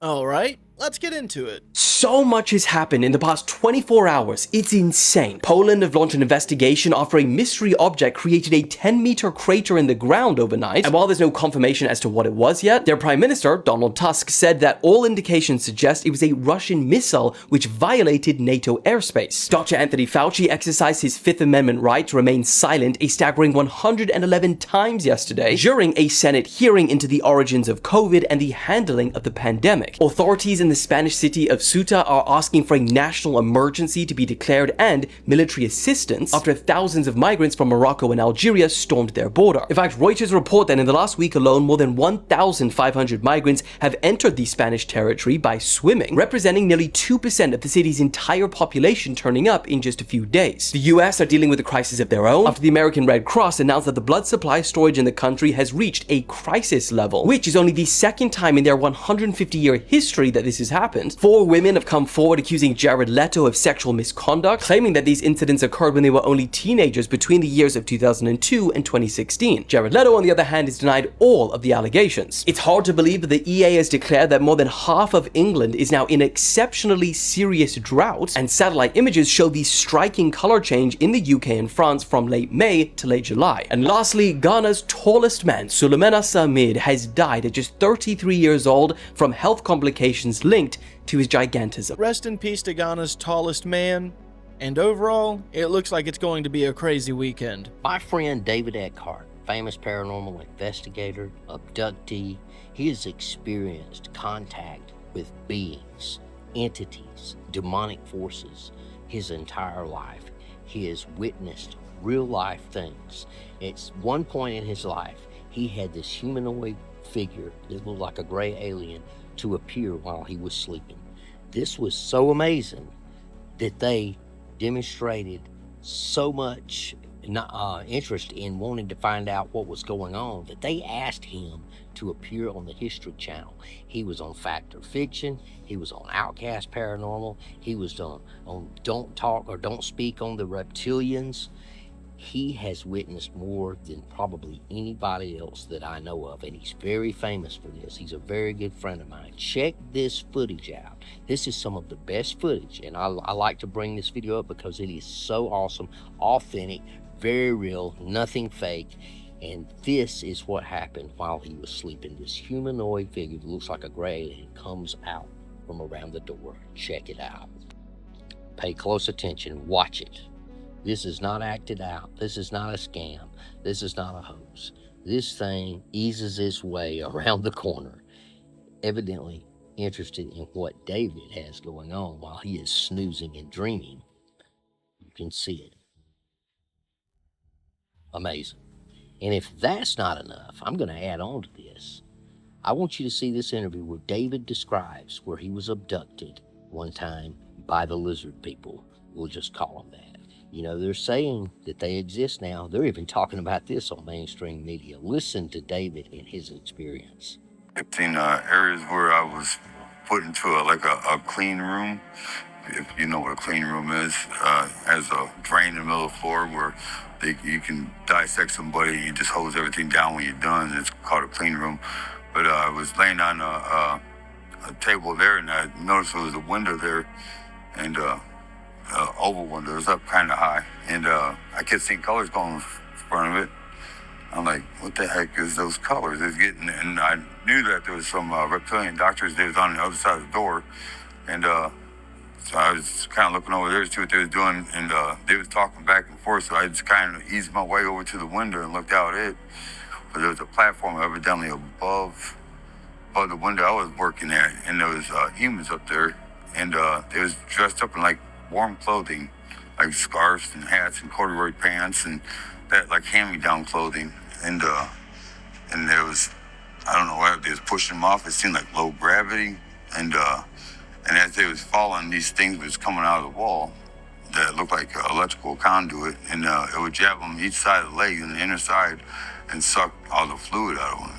Alright, let's get into it. So much has happened in the past 24 hours, it's insane. Poland have launched an investigation after a mystery object created a 10-meter crater in the ground overnight, and while there's no confirmation as to what it was yet, their Prime Minister, Donald Tusk, said that all indications suggest it was a Russian missile which violated NATO airspace. Dr. Anthony Fauci exercised his Fifth Amendment right to remain silent a staggering 111 times yesterday during a Senate hearing into the origins of COVID and the handling of the pandemic. Authorities in the Spanish city of Ceuta are asking for a national emergency to be declared and military assistance after thousands of migrants from Morocco and Algeria stormed their border. In fact, Reuters report that in the last week alone, more than 1,500 migrants have entered the Spanish territory by swimming, representing nearly 2% of the city's entire population turning up in just a few days. The US are dealing with a crisis of their own after the American Red Cross announced that the blood supply storage in the country has reached a crisis level, which is only the second time in their 150-year history that this has happened. 4 women have come forward accusing Jared Leto of sexual misconduct, claiming that these incidents occurred when they were only teenagers between the years of 2002 and 2016. Jared Leto, on the other hand, has denied all of the allegations. It's hard to believe that the EA has declared that more than half of England is now in exceptionally serious drought, and satellite images show the striking color change in the UK and France from late May to late July. And lastly, Ghana's tallest man, Sulemana Samid, has died at just 33 years old from health complications linked to his gigantism. Rest in peace to Ghana's tallest man, and overall, it looks like it's going to be a crazy weekend. My friend David Eckhart, famous paranormal investigator, abductee, he has experienced contact with beings, entities, demonic forces his entire life. He has witnessed real life things. At one point in his life, he had this humanoid figure that looked like a gray alien to appear while he was sleeping. This was so amazing that they demonstrated so much interest in wanting to find out what was going on that they asked him to appear on the History Channel. He was on Fact or Fiction, he was on Outcast Paranormal, he was on Don't Talk or Don't Speak on the Reptilians. He has witnessed more than probably anybody else that I know of, and he's very famous for this. He's a very good friend of mine. Check this footage out. This is some of the best footage, and I like to bring this video up because it is so awesome, authentic, very real, nothing fake, and this is what happened while he was sleeping. This humanoid figure that looks like a gray alien comes out from around the door. Check it out. Pay close attention. Watch it. This is not acted out. This is not a scam. This is not a hoax. This thing eases its way around the corner, evidently interested in what David has going on while he is snoozing and dreaming. You can see it. Amazing. And if that's not enough, I'm going to add on to this. I want you to see this interview where David describes where he was abducted one time by the lizard people. We'll just call them that. You know, they're saying that they exist now. They're even talking about this on mainstream media. Listen to David and his experience. I've seen areas where I was put into a clean room. If you know what a clean room is, as a drain in the middle of the floor where you can dissect somebody and you just hose everything down when you're done. It's called a clean room. But I was laying on a table there, and I noticed there was a window there, and oval window. It was up kind of high, and I kept seeing colors going in front of it. I'm like, what the heck is those colors? It's getting, and I knew that there was some reptilian doctors that was on the other side of the door, and so I was kind of looking over there to see what they was doing, and they was talking back and forth. So I just kind of eased my way over to the window and looked out at it. But there was a platform evidently above the window I was working at, and there was humans up there, and they was dressed up in like warm clothing, like scarves and hats and corduroy pants and that like hand-me-down clothing, and there was, I don't know why they was pushing them off. It seemed like low gravity, and as they was falling, these things was coming out of the wall that looked like an electrical conduit, and it would jab them each side of the leg and the inner side and suck all the fluid out of them.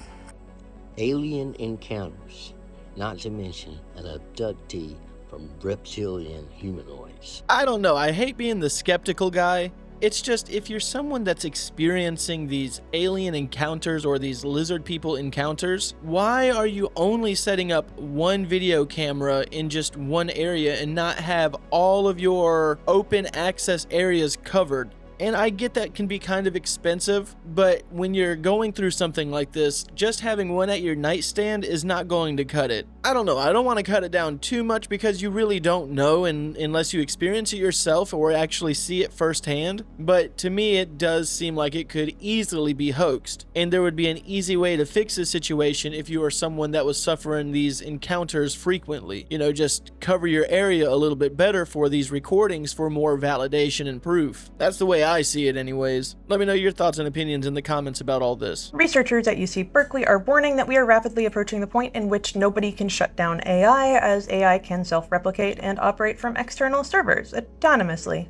Alien encounters, not to mention an abductee from reptilian humanoids. I don't know, I hate being the skeptical guy, It's just, if you're someone that's experiencing these alien encounters or these lizard people encounters, why are you only setting up one video camera in just one area and not have all of your open access areas covered? And I get that can be kind of expensive, but when you're going through something like this, just having one at your nightstand is not going to cut it. I don't know, I don't want to cut it down too much because you really don't know unless you experience it yourself or actually see it firsthand, but to me it does seem like it could easily be hoaxed, and there would be an easy way to fix this situation if you are someone that was suffering these encounters frequently. You know, just cover your area a little bit better for these recordings for more validation and proof. That's the way I see it anyways. Let me know your thoughts and opinions in the comments about all this. Researchers at UC Berkeley are warning that we are rapidly approaching the point in which nobody can shut down AI, as AI can self-replicate and operate from external servers autonomously.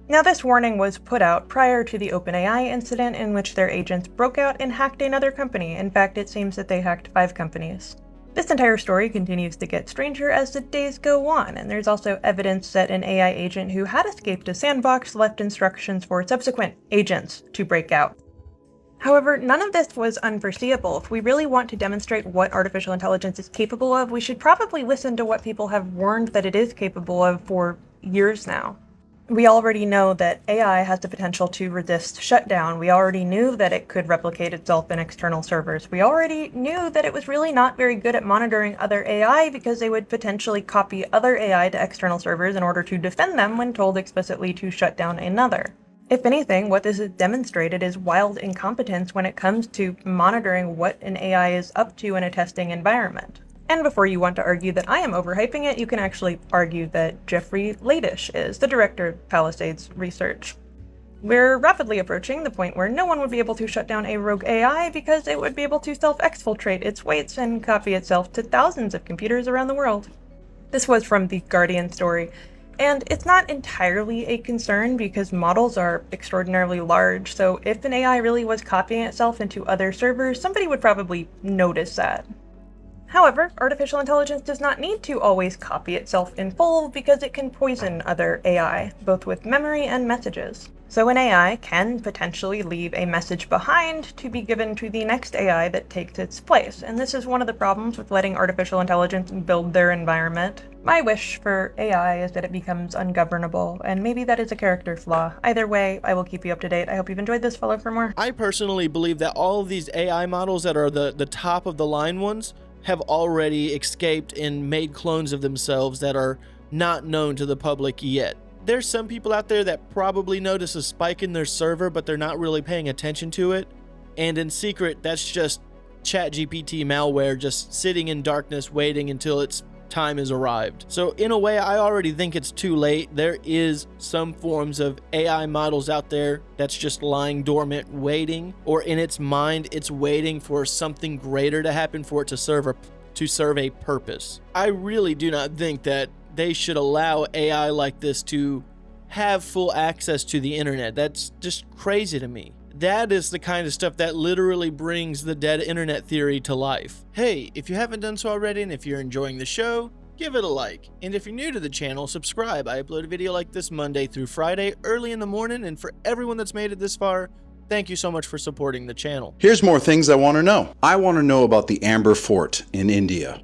Now, this warning was put out prior to the OpenAI incident in which their agents broke out and hacked another company. In fact, it seems that they hacked 5 companies. This entire story continues to get stranger as the days go on, and there's also evidence that an AI agent who had escaped a sandbox left instructions for subsequent agents to break out. However, none of this was unforeseeable. If we really want to demonstrate what artificial intelligence is capable of, we should probably listen to what people have warned that it is capable of for years now. We already know that AI has the potential to resist shutdown. We already knew that it could replicate itself in external servers. We already knew that it was really not very good at monitoring other AI because they would potentially copy other AI to external servers in order to defend them when told explicitly to shut down another. If anything, what this has demonstrated is wild incompetence when it comes to monitoring what an AI is up to in a testing environment. And before you want to argue that I am overhyping it, you can actually argue that Jeffrey Ladish is the director of Palisades Research. We're rapidly approaching the point where no one would be able to shut down a rogue AI because it would be able to self-exfiltrate its weights and copy itself to thousands of computers around the world. This was from the Guardian story. And it's not entirely a concern because models are extraordinarily large, so if an AI really was copying itself into other servers, somebody would probably notice that. However, artificial intelligence does not need to always copy itself in full because it can poison other AI, both with memory and messages. So an AI can potentially leave a message behind to be given to the next AI that takes its place, and this is one of the problems with letting artificial intelligence build their environment. My wish for AI is that it becomes ungovernable, and maybe that is a character flaw. Either way, I will keep you up to date. I hope you've enjoyed this. Follow for more. I personally believe that all of these AI models that are the top of the line ones have already escaped and made clones of themselves that are not known to the public yet. There's some people out there that probably notice a spike in their server, but they're not really paying attention to it. And in secret, that's just ChatGPT malware just sitting in darkness waiting until its time has arrived. So in a way, I already think it's too late. There is some forms of AI models out there that's just lying dormant, waiting, or in its mind, it's waiting for something greater to happen for it to serve a purpose. I really do not think that they should allow AI like this to have full access to the internet. That's just crazy to me. That is the kind of stuff that literally brings the dead internet theory to life. Hey, if you haven't done so already and if you're enjoying the show, give it a like. And if you're new to the channel, subscribe. I upload a video like this Monday through Friday, early in the morning, and for everyone that's made it this far, thank you so much for supporting the channel. Here's more things I want to know. I want to know about the Amber Fort in India.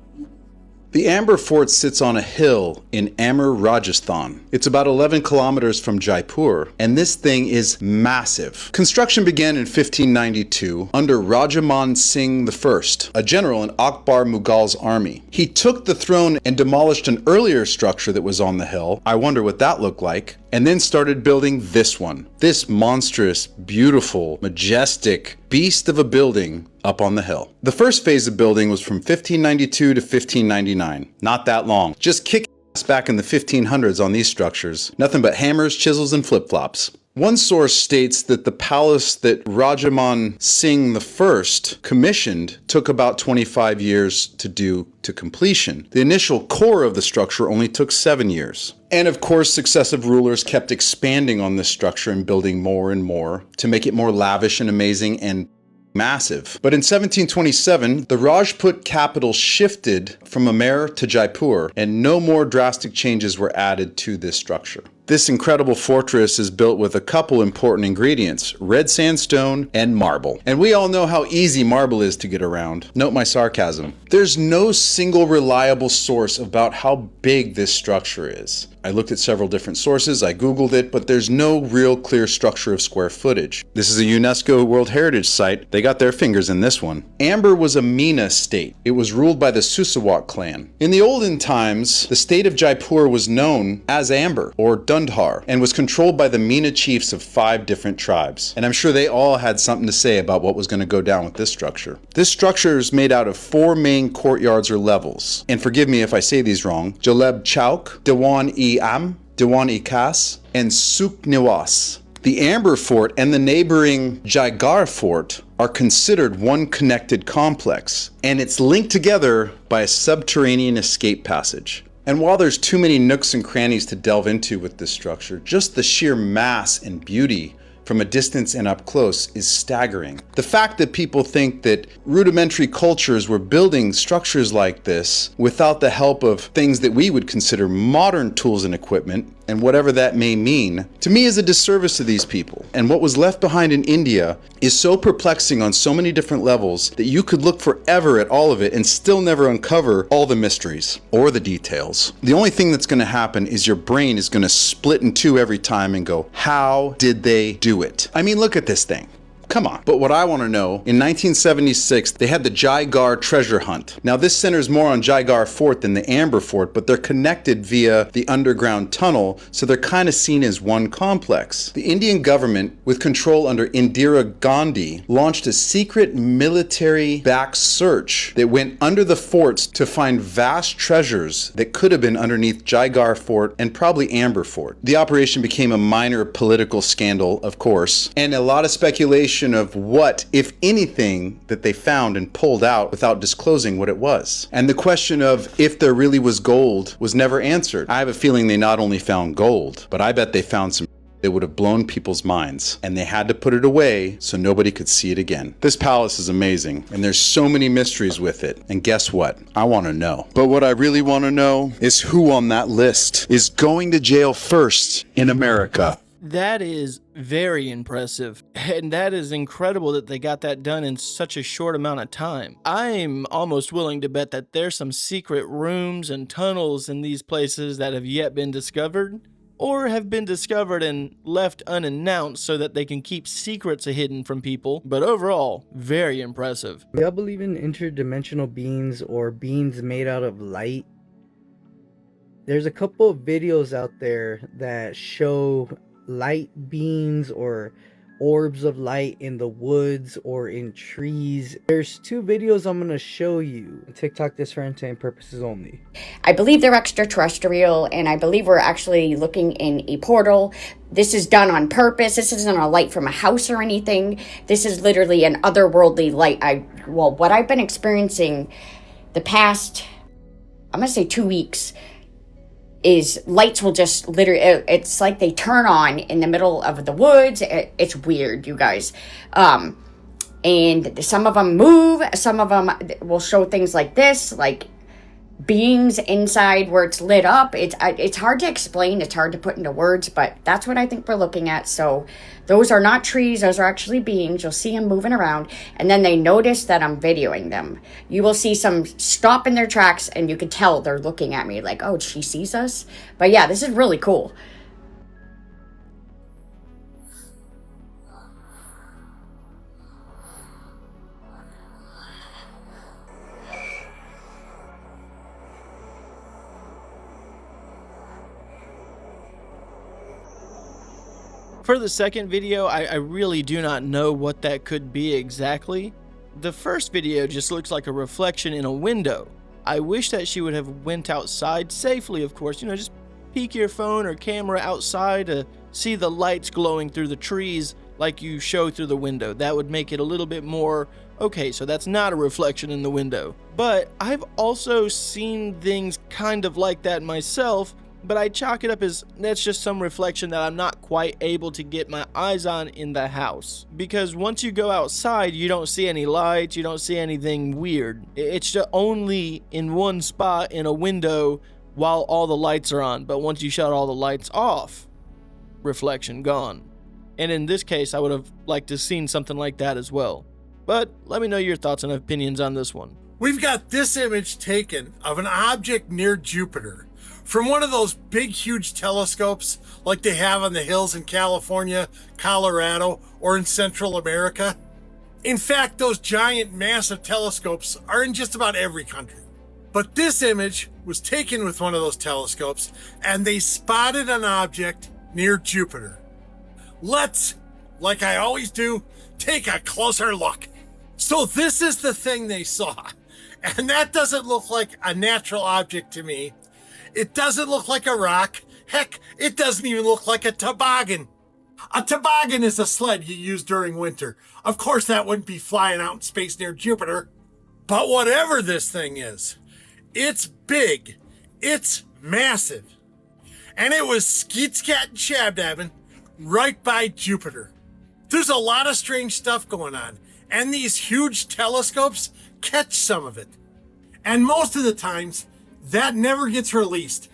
The Amber Fort sits on a hill in Amber, Rajasthan. It's about 11 kilometers from Jaipur, and this thing is massive. Construction began in 1592 under Rajaman Singh I, a general in Akbar Mughal's army. He took the throne and demolished an earlier structure that was on the hill. I wonder what that looked like. And then started building this one. This monstrous, beautiful, majestic beast of a building up on the hill. The first phase of building was from 1592 to 1599. Not that long. Just kick ass back in the 1500s on these structures. Nothing but hammers, chisels, and flip-flops. One source states that the palace that Rajaman Singh I commissioned took about 25 years to do to completion. The initial core of the structure only took 7 years. And of course, successive rulers kept expanding on this structure and building more and more to make it more lavish and amazing and massive. But in 1727, the Rajput capital shifted from Amer to Jaipur, and no more drastic changes were added to this structure. This incredible fortress is built with a couple important ingredients: red sandstone and marble. And we all know how easy marble is to get around. Note my sarcasm. There's no single reliable source about how big this structure is. I looked at several different sources, I Googled it, but there's no real clear structure of square footage. This is a UNESCO World Heritage Site. They got their fingers in this one. Amber was a Meena state. It was ruled by the Susawat clan. In the olden times, the state of Jaipur was known as Amber, or Dundhar, and was controlled by the Meena chiefs of 5 different tribes. And I'm sure they all had something to say about what was going to go down with this structure. This structure is made out of 4 main courtyards or levels. And forgive me if I say these wrong. Jaleb Chowk, Dewan-e-Am, Dewan-e-Khas, and Suk Niwas. The Amber Fort and the neighboring Jaigarh Fort are considered one connected complex, and it's linked together by a subterranean escape passage. And while there's too many nooks and crannies to delve into with this structure, just the sheer mass and beauty from a distance and up close is staggering. The fact that people think that rudimentary cultures were building structures like this without the help of things that we would consider modern tools and equipment, and whatever that may mean, to me is a disservice to these people. And what was left behind in India is so perplexing on so many different levels that you could look forever at all of it and still never uncover all the mysteries or the details. The only thing that's going to happen is your brain is going to split in two every time and go, how did they do it? I mean, look at this thing. Come on. But what I want to know, in 1976, they had the Jaigarh treasure hunt. Now, this centers more on Jaigarh Fort than the Amber Fort, but they're connected via the underground tunnel, so they're kind of seen as one complex. The Indian government, with control under Indira Gandhi, launched a secret military-backed search that went under the forts to find vast treasures that could have been underneath Jaigarh Fort and probably Amber Fort. The operation became a minor political scandal, of course, and a lot of speculation of what, if anything, that they found and pulled out without disclosing what it was. And the question of if there really was gold was never answered. I have a feeling they not only found gold, but I bet they found some that would have blown people's minds, and they had to put it away so nobody could see it again. This palace is amazing, and there's so many mysteries with it. And guess what? I want to know. But what I really want to know is who on that list is going to jail first in America. That is very impressive, and that is incredible that they got that done in such a short amount of time. I'm almost willing to bet that there's some secret rooms and tunnels in these places that have yet been discovered, or have been discovered and left unannounced so that they can keep secrets hidden from people. But overall, very impressive. Do y'all believe in interdimensional beings or beings made out of light? There's a couple of videos out there that show light beings or orbs of light in the woods or in trees. There's 2 videos I'm going to show you. TikTok this for entertainment purposes only. I believe they're extraterrestrial, and I believe we're actually looking in a portal. This is done on purpose. This isn't a light from a house or anything. This is literally an otherworldly light. What I've been experiencing the past, I'm going to say 2 weeks, is lights will just literally, it's like they turn on in the middle of the woods. It's weird, you guys. And some of them move, some of them will show things like this, like beings inside where it's lit up. It's hard to explain, it's hard to put into words, but that's what I think we're looking at. So those are not trees, those are actually beings. You'll see them moving around, and then they notice that I'm videoing them. You will see some stop in their tracks, and you can tell they're looking at me like, oh, she sees us. But yeah, this is really cool. For the second video, I really do not know what that could be exactly. The first video just looks like a reflection in a window. I wish that she would have went outside safely, of course. You know, just peek your phone or camera outside to see the lights glowing through the trees like you show through the window. That would make it a little bit more, okay, so that's not a reflection in the window. But I've also seen things kind of like that myself, but I chalk it up as that's just some reflection that I'm not quite able to get my eyes on in the house. Because once you go outside, you don't see any lights, you don't see anything weird. It's just only in one spot in a window while all the lights are on. But once you shut all the lights off, reflection gone. And in this case, I would have liked to have seen something like that as well. But let me know your thoughts and opinions on this one. We've got this image taken of an object near Jupiter from one of those big, huge telescopes like they have on the hills in California, Colorado, or in Central America. In fact, those giant, massive telescopes are in just about every country. But this image was taken with one of those telescopes, and they spotted an object near Jupiter. Let's, like I always do, take a closer look. So this is the thing they saw. And that doesn't look like a natural object to me. It doesn't look like a rock. Heck, it doesn't even look like a toboggan. A toboggan is a sled you use during winter. Of course, that wouldn't be flying out in space near Jupiter. But whatever this thing is, it's big. It's massive. And it was skeet-scat and shabdabbing right by Jupiter. There's a lot of strange stuff going on, and these huge telescopes catch some of it. And most of the times, that never gets released.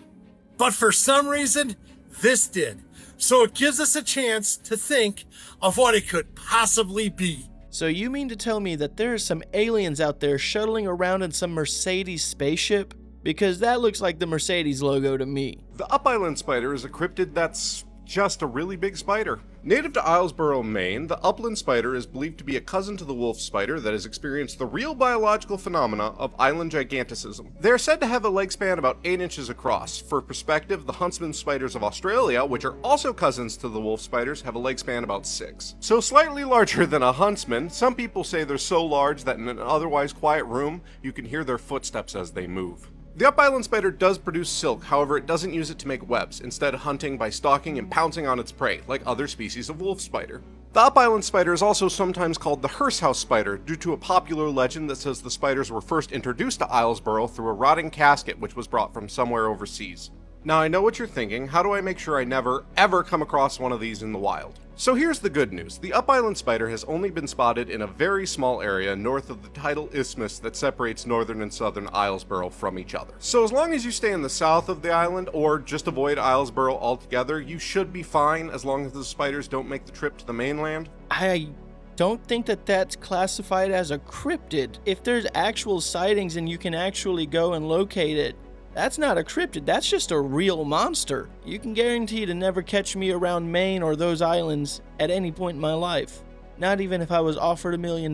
But for some reason, this did. So it gives us a chance to think of what it could possibly be. So you mean to tell me that there are some aliens out there shuttling around in some Mercedes spaceship? Because that looks like the Mercedes logo to me. The Up Island spider is a cryptid that's just a really big spider. Native to Islesboro, Maine, the upland spider is believed to be a cousin to the wolf spider that has experienced the real biological phenomena of island giganticism. They are said to have a leg span about 8 inches across. For perspective, the huntsman spiders of Australia, which are also cousins to the wolf spiders, have a leg span about 6. So slightly larger than a huntsman. Some people say they're so large that in an otherwise quiet room, you can hear their footsteps as they move. The Up Island spider does produce silk, however it doesn't use it to make webs, instead hunting by stalking and pouncing on its prey, like other species of wolf spider. The Up Island spider is also sometimes called the hearse house spider, due to a popular legend that says the spiders were first introduced to Islesboro through a rotting casket which was brought from somewhere overseas. Now I know what you're thinking, how do I make sure I never, ever come across one of these in the wild? So here's the good news, the Up Island spider has only been spotted in a very small area north of the tidal isthmus that separates northern and southern Islesboro from each other. So as long as you stay in the south of the island, or just avoid Islesboro altogether, you should be fine as long as the spiders don't make the trip to the mainland. I don't think that that's classified as a cryptid. If there's actual sightings and you can actually go and locate it, that's not a cryptid, that's just a real monster. You can guarantee to never catch me around Maine or those islands at any point in my life. Not even if I was offered $1 million.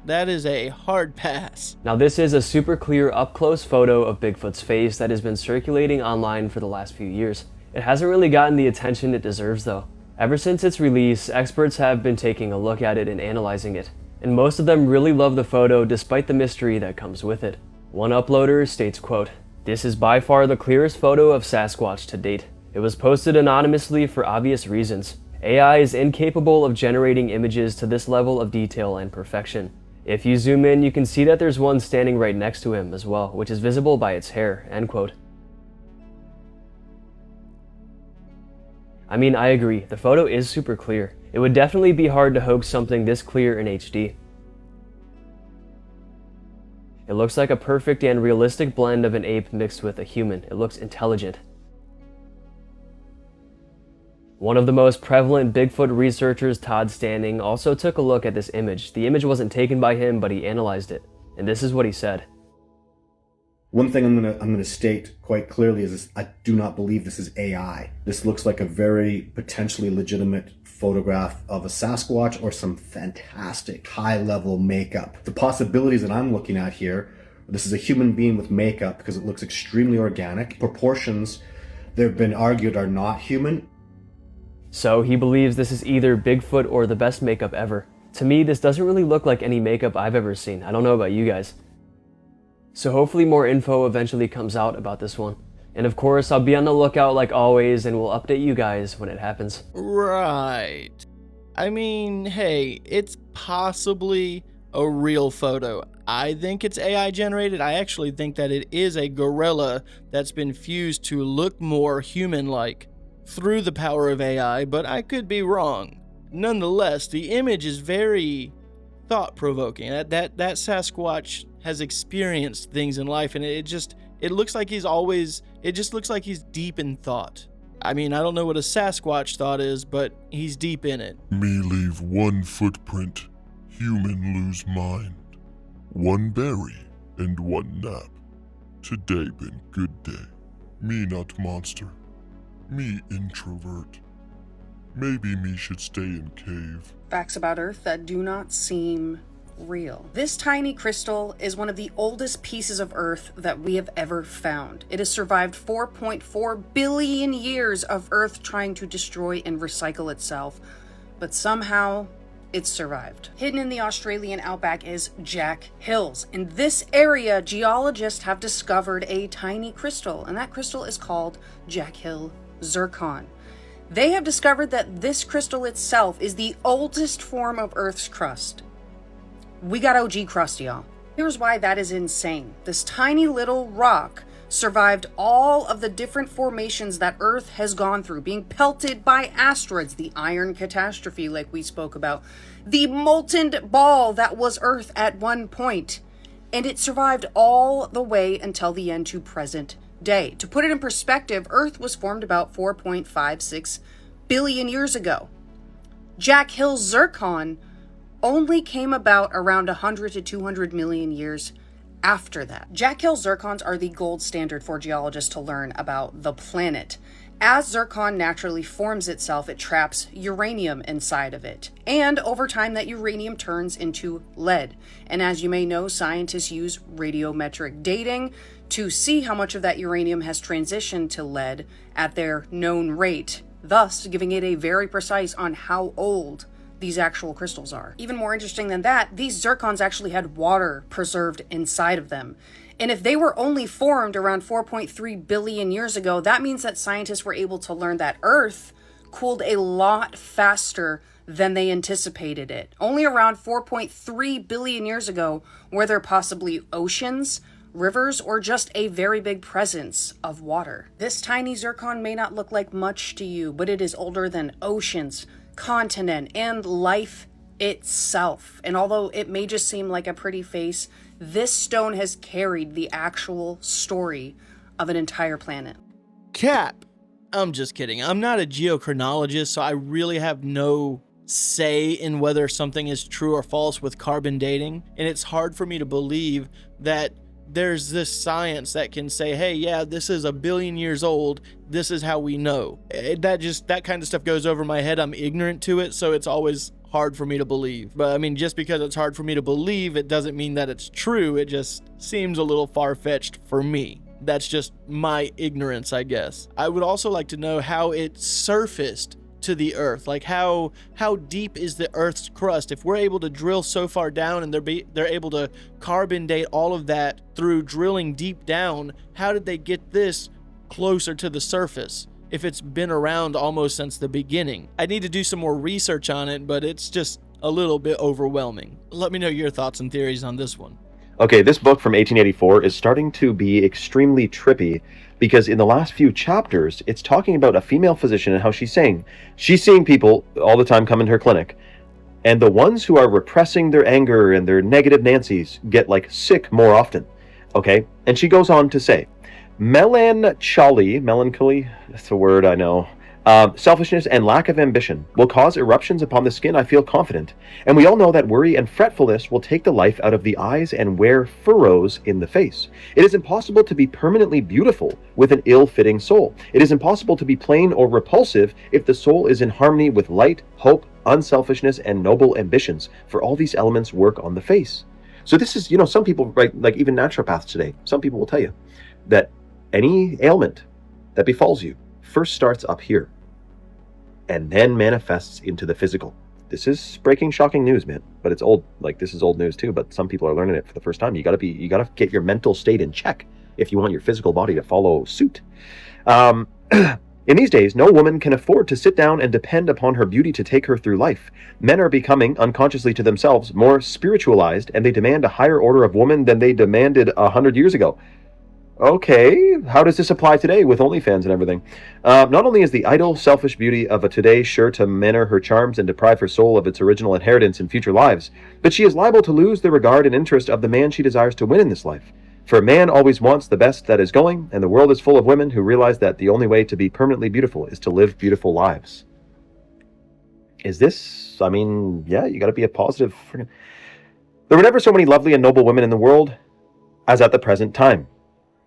That is a hard pass. Now this is a super clear up-close photo of Bigfoot's face that has been circulating online for the last few years. It hasn't really gotten the attention it deserves though. Ever since its release, experts have been taking a look at it and analyzing it, and most of them really love the photo despite the mystery that comes with it. One uploader states, quote, "This is by far the clearest photo of Sasquatch to date. It was posted anonymously for obvious reasons. AI is incapable of generating images to this level of detail and perfection. If you zoom in, you can see that there's one standing right next to him as well, which is visible by its hair," end quote. I mean, I agree, the photo is super clear. It would definitely be hard to hoax something this clear in HD. It looks like a perfect and realistic blend of an ape mixed with a human. It looks intelligent. One of the most prevalent Bigfoot researchers, Todd Standing, also took a look at this image. The image wasn't taken by him, but he analyzed it. And this is what he said. One thing I'm gonna state quite clearly is this: I do not believe this is AI. This looks like a very potentially legitimate photograph of a Sasquatch or some fantastic high-level makeup. The possibilities that I'm looking at here, this is a human being with makeup because it looks extremely organic. Proportions, they've been argued, are not human. So he believes this is either Bigfoot or the best makeup ever. To me, this doesn't really look like any makeup I've ever seen. I don't know about you guys. So hopefully more info eventually comes out about this one. And of course, I'll be on the lookout like always, and we'll update you guys when it happens. Right. I mean, hey, it's possibly a real photo. I think it's AI generated. I actually think that it is a gorilla that's been fused to look more human-like through the power of AI, but I could be wrong. Nonetheless, the image is very thought-provoking. That Sasquatch has experienced things in life, and it looks like he's always, it just looks like he's deep in thought. I mean, I don't know what a Sasquatch thought is, but he's deep in it. Me leave one footprint, human lose mind. One berry and one nap. Today been good day. Me not monster. Me introvert. Maybe me should stay in cave. Facts about Earth that do not seem real. This tiny crystal is one of the oldest pieces of Earth that we have ever found. It has survived 4.4 billion years of Earth trying to destroy and recycle itself, but somehow it's survived. Hidden in the Australian outback is Jack Hills. In this area, geologists have discovered a tiny crystal, and that crystal is called Jack Hill zircon. They have discovered that this crystal itself is the oldest form of Earth's crust. We got OG crust, y'all. Here's why that is insane. This tiny little rock survived all of the different formations that Earth has gone through, being pelted by asteroids, the iron catastrophe like we spoke about, the molten ball that was Earth at one point, and it survived all the way until the end to present day. To put it in perspective, Earth was formed about 4.56 billion years ago. Jack Hill zircon only came about around 100 to 200 million years after that. Jack Hill zircons are the gold standard for geologists to learn about the planet. As zircon naturally forms itself, it traps uranium inside of it. And over time, that uranium turns into lead. And as you may know, scientists use radiometric dating to see how much of that uranium has transitioned to lead at their known rate, thus giving it a very precise on how old these actual crystals are. Even more interesting than that, these zircons actually had water preserved inside of them. And if they were only formed around 4.3 billion years ago, that means that scientists were able to learn that Earth cooled a lot faster than they anticipated it. Only around 4.3 billion years ago were there possibly oceans, rivers, or just a very big presence of water. This tiny zircon may not look like much to you, but it is older than oceans, continent, and life itself. And although it may just seem like a pretty face, this stone has carried the actual story of an entire planet. Cap! I'm just kidding. I'm not a geochronologist, so I really have no say in whether something is true or false with carbon dating. And it's hard for me to believe that there's this science that can say, hey, yeah, this is 1 billion years old. This is how we know. That kind of stuff goes over my head. I'm ignorant to it, so it's always hard for me to believe. But I mean, just because it's hard for me to believe, it doesn't mean that it's true. It just seems a little far-fetched for me. That's just my ignorance, I guess. I would also like to know how it surfaced to the Earth. Like how deep is the Earth's crust? If we're able to drill so far down and they're able to carbon date all of that through drilling deep down, how did they get this closer to the surface if it's been around almost since the beginning? I need to do some more research on it, but it's just a little bit overwhelming. Let me know your thoughts and theories on this one. Okay, this book from 1884 is starting to be extremely trippy because in the last few chapters, it's talking about a female physician and how she's seeing people all the time come into her clinic. And the ones who are repressing their anger and their negative Nancy's get sick more often. Okay, and she goes on to say, melancholy, that's a word I know, selfishness and lack of ambition will cause eruptions upon the skin, I feel confident. And we all know that worry and fretfulness will take the life out of the eyes and wear furrows in the face. It is impossible to be permanently beautiful with an ill-fitting soul. It is impossible to be plain or repulsive if the soul is in harmony with light, hope, unselfishness, and noble ambitions, for all these elements work on the face. So this is, some people, right, like even naturopaths today, some people will tell you that any ailment that befalls you first starts up here and then manifests into the physical. This is breaking, shocking news, man. But it's old. This is old news too. But some people are learning it for the first time. You gotta get your mental state in check if you want your physical body to follow suit. In these days, no woman can afford to sit down and depend upon her beauty to take her through life. Men are becoming, unconsciously to themselves, more spiritualized, and they demand a higher order of woman than they demanded 100 years ago. Okay, how does this apply today with OnlyFans and everything? Not only is the idle, selfish beauty of a today sure to manner her charms and deprive her soul of its original inheritance in future lives, but she is liable to lose the regard and interest of the man she desires to win in this life. For man always wants the best that is going, and the world is full of women who realize that the only way to be permanently beautiful is to live beautiful lives. Is this, I mean, yeah, you gotta be a positive friggin'... There were never so many lovely and noble women in the world as at the present time.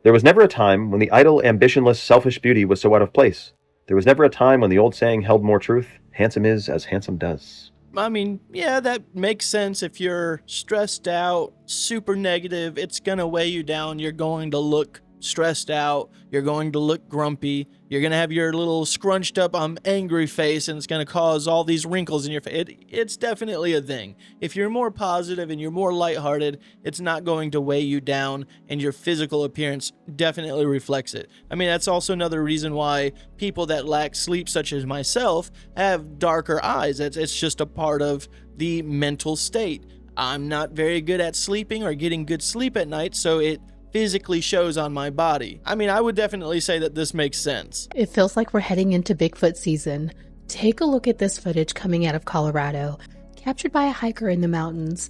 There was never a time when the idle, ambitionless, selfish beauty was so out of place. There was never a time when the old saying held more truth, handsome is as handsome does. I mean, yeah, that makes sense. If you're stressed out, super negative, it's gonna weigh you down. You're going to look stressed out. You're going to look grumpy. You're gonna have your little scrunched up, angry face, and it's gonna cause all these wrinkles in your face. It's definitely a thing. If you're more positive and you're more lighthearted, it's not going to weigh you down, and your physical appearance definitely reflects it. I mean, that's also another reason why people that lack sleep, such as myself, have darker eyes. It's just a part of the mental state. I'm not very good at sleeping or getting good sleep at night, so it physically shows on my body. I mean, I would definitely say that this makes sense. It feels like we're heading into Bigfoot season. Take a look at this footage coming out of Colorado, captured by a hiker in the mountains.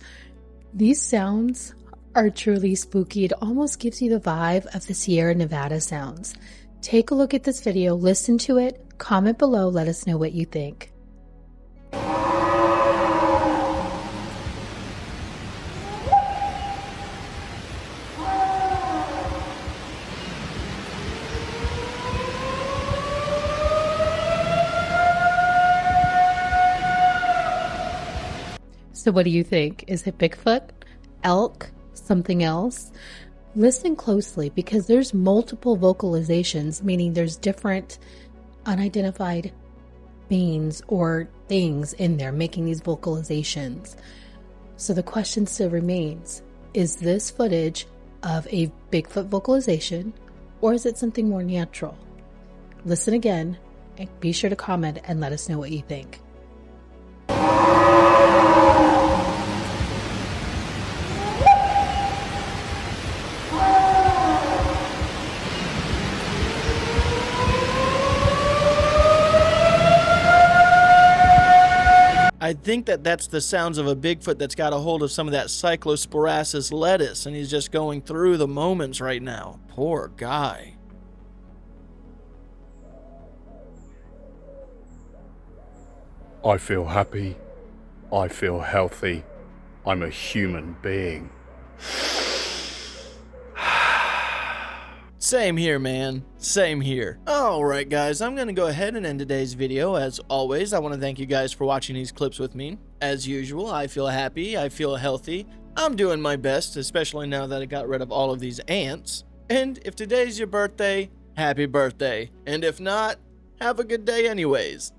These sounds are truly spooky. It almost gives you the vibe of the Sierra Nevada sounds. Take a look at this video, listen to it, comment below, let us know what you think. So what do you think? Is it Bigfoot? Elk? Something else? Listen closely because there's multiple vocalizations, meaning there's different unidentified beings or things in there making these vocalizations. So the question still remains, is this footage of a Bigfoot vocalization or is it something more natural? Listen again and be sure to comment and let us know what you think. I think that that's the sounds of a Bigfoot that's got a hold of some of that cyclosporasis lettuce, and he's just going through the moments right now. Poor guy. I feel happy. I feel healthy. I'm a human being. Same here, man. Same here. Alright guys, I'm gonna go ahead and end today's video. As always, I want to thank you guys for watching these clips with me. As usual, I feel happy, I feel healthy. I'm doing my best, especially now that I got rid of all of these ants. And if today's your birthday, happy birthday. And if not, have a good day anyways.